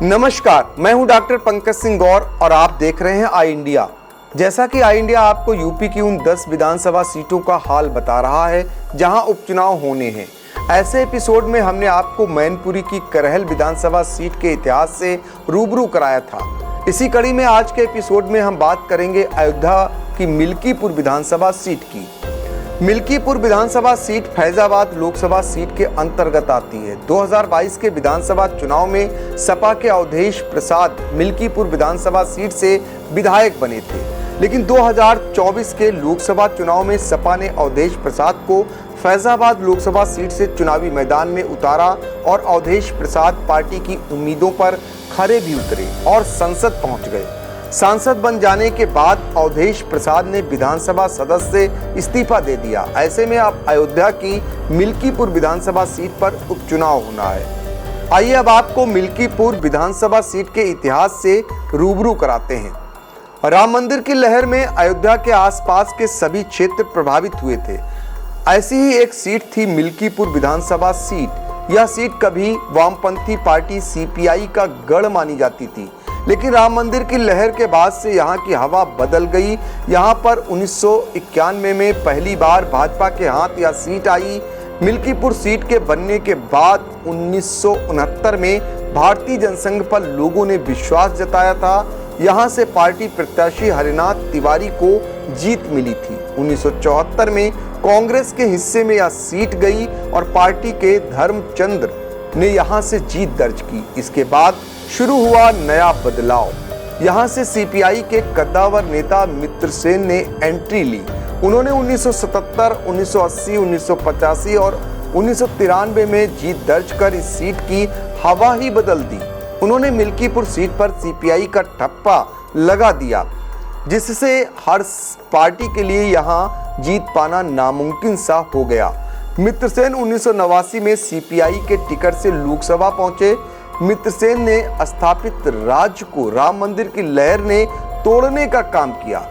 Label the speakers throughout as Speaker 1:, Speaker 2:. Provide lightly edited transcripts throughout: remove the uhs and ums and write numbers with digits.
Speaker 1: नमस्कार, मैं हूं डॉक्टर पंकज सिंह गौर और आप देख रहे हैं आई इंडिया। जैसा कि आई इंडिया आपको यूपी की उन 10 विधानसभा सीटों का हाल बता रहा है जहां उपचुनाव होने हैं। ऐसे एपिसोड में हमने आपको मैनपुरी की करहल विधानसभा सीट के इतिहास से रूबरू कराया था। इसी कड़ी में आज के एपिसोड में हम बात करेंगे अयोध्या की मिल्कीपुर विधानसभा सीट की। मिल्कीपुर विधानसभा सीट फैजाबाद लोकसभा सीट के अंतर्गत आती है। 2022 के विधानसभा चुनाव में सपा के अवधेश प्रसाद मिल्कीपुर विधानसभा सीट से विधायक बने थे, लेकिन 2024 के लोकसभा चुनाव में सपा ने अवधेश प्रसाद को फैजाबाद लोकसभा सीट से चुनावी मैदान में उतारा और अवधेश प्रसाद पार्टी की उम्मीदों पर खरे भी उतरे और संसद पहुंच गए। सांसद बन जाने के बाद अवधेश प्रसाद ने विधानसभा सदस्य से इस्तीफा दे दिया। ऐसे में अब अयोध्या की मिल्कीपुर विधानसभा सीट पर उपचुनाव होना है। आइए अब आपको मिल्कीपुर विधानसभा सीट के इतिहास से रूबरू कराते हैं। राम मंदिर की लहर में अयोध्या के आसपास के सभी क्षेत्र प्रभावित हुए थे। ऐसी ही एक सीट थी मिल्कीपुर विधानसभा सीट। यह सीट कभी वामपंथी पार्टी सीपीआई का गढ़ मानी जाती थी, लेकिन राम मंदिर की लहर के बाद से यहाँ की हवा बदल गई। यहाँ पर 1991 में पहली बार भाजपा के हाथ यह सीट आई। मिल्कीपुर सीट के बनने के बाद 1969 में भारतीय जनसंघ पर लोगों ने विश्वास जताया था। यहाँ से पार्टी प्रत्याशी हरिनाथ तिवारी को जीत मिली थी। 1974 में कांग्रेस के हिस्से में यह सीट गई और पार्टी के धर्मचंद्र ने यहाँ से जीत दर्ज की। इसके बाद शुरू हुआ नया बदलाव। यहाँ से सीपीआई के कद्दावर नेता मित्रसेन ने एंट्री ली। उन्होंने 1977, 1980, 1985 और 1993 में जीत दर्ज कर इस सीट की हवा ही बदल दी। उन्होंने मिल्कीपुर सीट पर सीपीआई का ठप्पा लगा दिया, जिससे हर पार्टी के लिए यहाँ जीत पाना नामुमकिन सा हो गया। मित्रसेन 1989 में सीपीआई के टिकट से लोकसभा पहुंचे। मित्रसेन ने स्थापित राज्य को राम मंदिर की लहर ने तोड़ने का काम किया।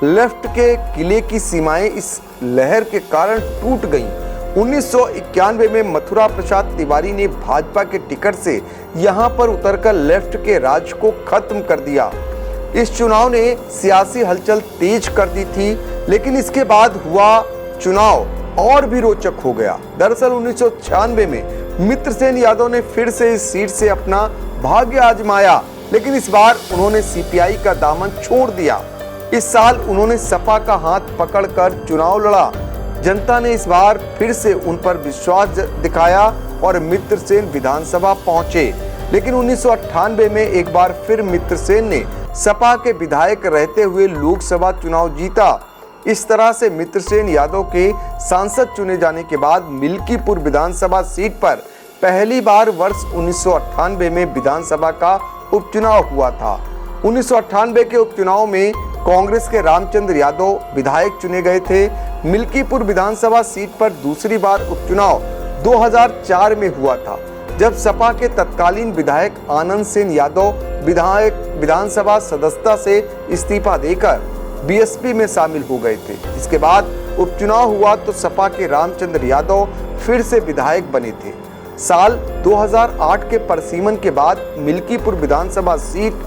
Speaker 1: लेफ्ट के किले की सीमाएं इस लहर के कारण टूट गईं। 1991 में मथुरा प्रसाद तिवारी ने भाजपा के टिकट से यहां पर उतरकर लेफ्ट के राज को खत्म कर दिया। इस चुनाव ने सियासी हलचल तेज कर दी थी, लेकिन इसके बाद हुआ चुनाव और भी रोचक हो गया। दरअसल 1996 में मित्रसेन यादव ने फिर से इस सीट से अपना भाग्य आजमाया, लेकिन इस बार उन्होंने सीपीआई का दामन छोड़ दिया। इस साल उन्होंने सपा का हाथ पकड़कर चुनाव लड़ा। जनता ने इस बार फिर से उन पर विश्वास दिखाया और मित्रसेन विधानसभा पहुंचे। लेकिन 1998 में एक बार फिर मित्रसेन ने सपा के विधायक रहते हुए लोकसभा चुनाव जीता। इस तरह से मित्रसेन यादव के सांसद चुने जाने के बाद मिल्कीपुर विधानसभा सीट पर पहली बार वर्ष 1998 में विधानसभा का उपचुनाव हुआ था। 1998 के उपचुनाव में कांग्रेस के रामचंद्र यादव विधायक चुने गए थे। मिल्कीपुर विधानसभा सीट पर दूसरी बार उपचुनाव 2004 में हुआ था, जब सपा के तत्कालीन विधायक आनंद सेन यादव विधानसभा सदस्यता से इस्तीफा देकर बीएसपी में शामिल हो गए थे। इसके बाद उपचुनाव हुआ तो सपा के रामचंद्र यादव फिर से विधायक बने थे। साल 2008 के परिसीमन के बाद मिल्कीपुर विधानसभा सीट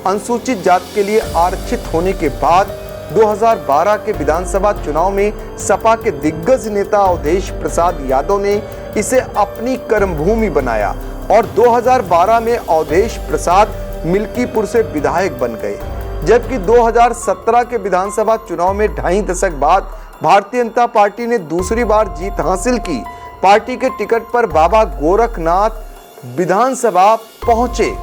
Speaker 1: अनुसूचित जाति के लिए आरक्षित होने के बाद 2012 के विधानसभा चुनाव में सपा के दिग्गज नेता अवधेश प्रसाद यादव ने इसे अपनी कर्मभूमि बनाया और 2012 में अवधेश प्रसाद मिल्कीपुर से विधायक बन गए। जबकि 2017 के विधानसभा चुनाव में 2.5 दशक बाद भारतीय जनता पार्टी ने दूसरी बार जीत हासिल की। पार्टी के टिकट पर बाबा गोरखनाथ विधानसभा पहुंचे,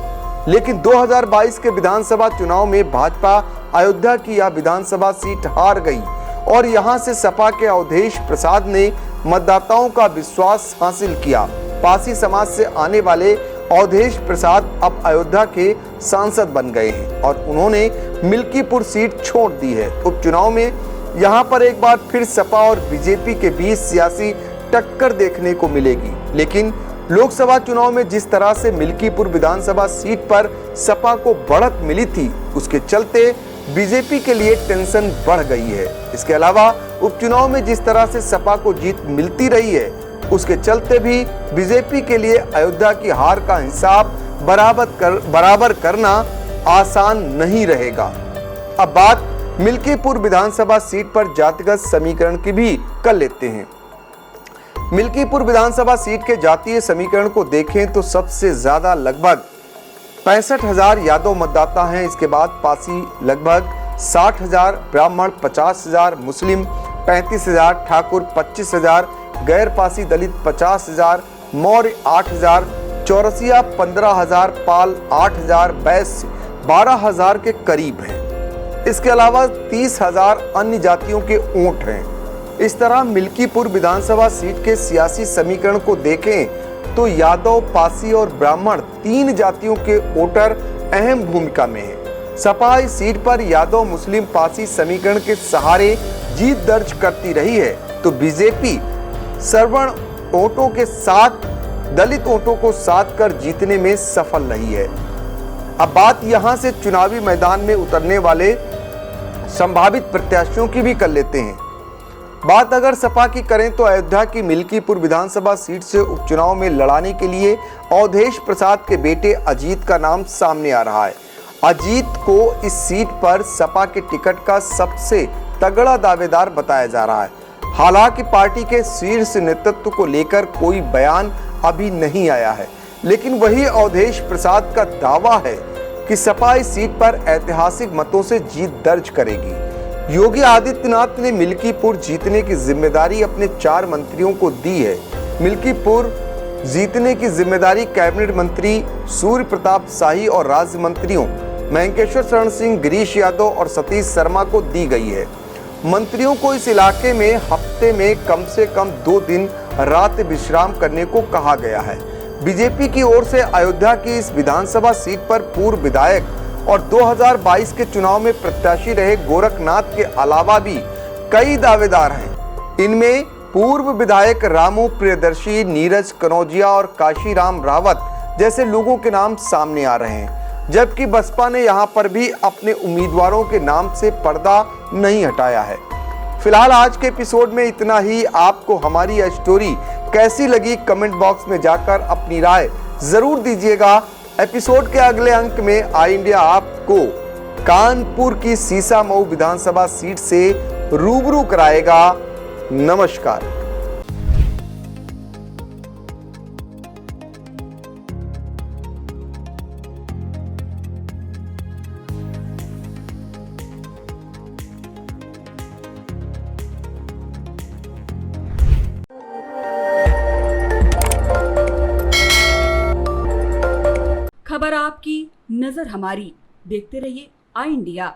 Speaker 1: लेकिन 2022 के विधानसभा चुनाव में भाजपा अयोध्या की यह विधानसभा सीट हार गई और यहां से सपा के अवधेश प्रसाद ने मतदाताओं का विश्वास हासिल किया। पासी समाज से आने वाले अवधेश प्रसाद अब अयोध्या के सांसद बन गए हैं और उन्होंने मिल्कीपुर सीट छोड़ दी है। उपचुनाव में यहां पर एक बार फिर सपा और बीजेपी के बीच सियासी टक्कर देखने को मिलेगी, लेकिन लोकसभा चुनाव में जिस तरह से मिल्कीपुर विधानसभा सीट पर सपा को बढ़त मिली थी, उसके चलते बीजेपी के लिए टेंशन बढ़ गई है। इसके अलावा उपचुनाव में जिस तरह से सपा को जीत मिलती रही है, उसके चलते भी बीजेपी के लिए अयोध्या की हार का हिसाब बराबर करना आसान नहीं रहेगा। अब बात मिल्कीपुर विधानसभा सीट पर जातिगत समीकरण की भी कर लेते हैं। मिल्कीपुर विधानसभा सीट के जातीय समीकरण को देखें तो सबसे ज्यादा लगभग 65,000 यादव मतदाता हैं। इसके बाद पासी लगभग 60,000, ब्राह्मण 50,000, मुस्लिम 35,000, ठाकुर 25,000, गैर पासी दलित 50,000, मौर्य 8,000, चौरसिया 15,000, पाल 8,000, वैश्य 12,000 के करीब हैं। इसके अलावा 30,000 अन्य जातियों के वोट हैं। इस तरह मिल्कीपुर विधानसभा सीट के सियासी समीकरण को देखें तो यादव, पासी और ब्राह्मण 3 जातियों के वोटर अहम भूमिका में हैं। सपा इस सीट पर यादव, मुस्लिम, पासी समीकरण के सहारे जीत दर्ज करती रही है, तो बीजेपी सवर्ण वोटों के साथ दलित वोटों को साथ कर जीतने में सफल रही है। अब बात यहां से चुनावी मैदान में उतरने वाले संभावित प्रत्याशियों की भी कर लेते हैं। बात अगर सपा की करें तो अयोध्या की मिल्कीपुर विधानसभा सीट से उपचुनाव में लड़ाने के लिए अवधेश प्रसाद के बेटे अजीत का नाम सामने आ रहा है। अजीत को इस सीट पर सपा के टिकट का सबसे तगड़ा दावेदार बताया जा रहा है। हालांकि पार्टी के शीर्ष नेतृत्व को लेकर कोई बयान अभी नहीं आया है, लेकिन वही अवधेश प्रसाद का दावा है कि सपा इस सीट पर ऐतिहासिक मतों से जीत दर्ज करेगी। योगी आदित्यनाथ ने मिल्कीपुर जीतने की जिम्मेदारी अपने 4 मंत्रियों को दी है। मिल्कीपुर जीतने की जिम्मेदारी कैबिनेट मंत्री सूर्य प्रताप शाही और राज्य मंत्रियों महेंकेश्वर शरण सिंह, गिरीश यादव और सतीश शर्मा को दी गई है। मंत्रियों को इस इलाके में हफ्ते में कम से कम 2 दिन रात विश्राम करने को कहा गया है। बीजेपी की ओर से अयोध्या की इस विधानसभा सीट पर पूर्व विधायक और 2022 के चुनाव में प्रत्याशी रहे गोरखनाथ के अलावा भी कई दावेदार हैं। इनमें पूर्व विधायक रामू प्रियदर्शी, नीरज कनौजिया और काशीराम रावत जैसे लोगों के नाम सामने आ रहे हैं, जबकि बसपा ने यहां पर भी अपने उम्मीदवारों के नाम से पर्दा नहीं हटाया है। फिलहाल आज के एपिसोड में इतना ही। आपको हमारी यह स्टोरी कैसी लगी कमेंट बॉक्स में जाकर अपनी राय जरूर दीजिएगा। एपिसोड के अगले अंक में आई इंडिया आपको कानपुर की सीसामऊ विधानसभा सीट से रूबरू कराएगा। नमस्कार।
Speaker 2: खबर आपकी, नजर हमारी। देखते रहिए आई इंडिया।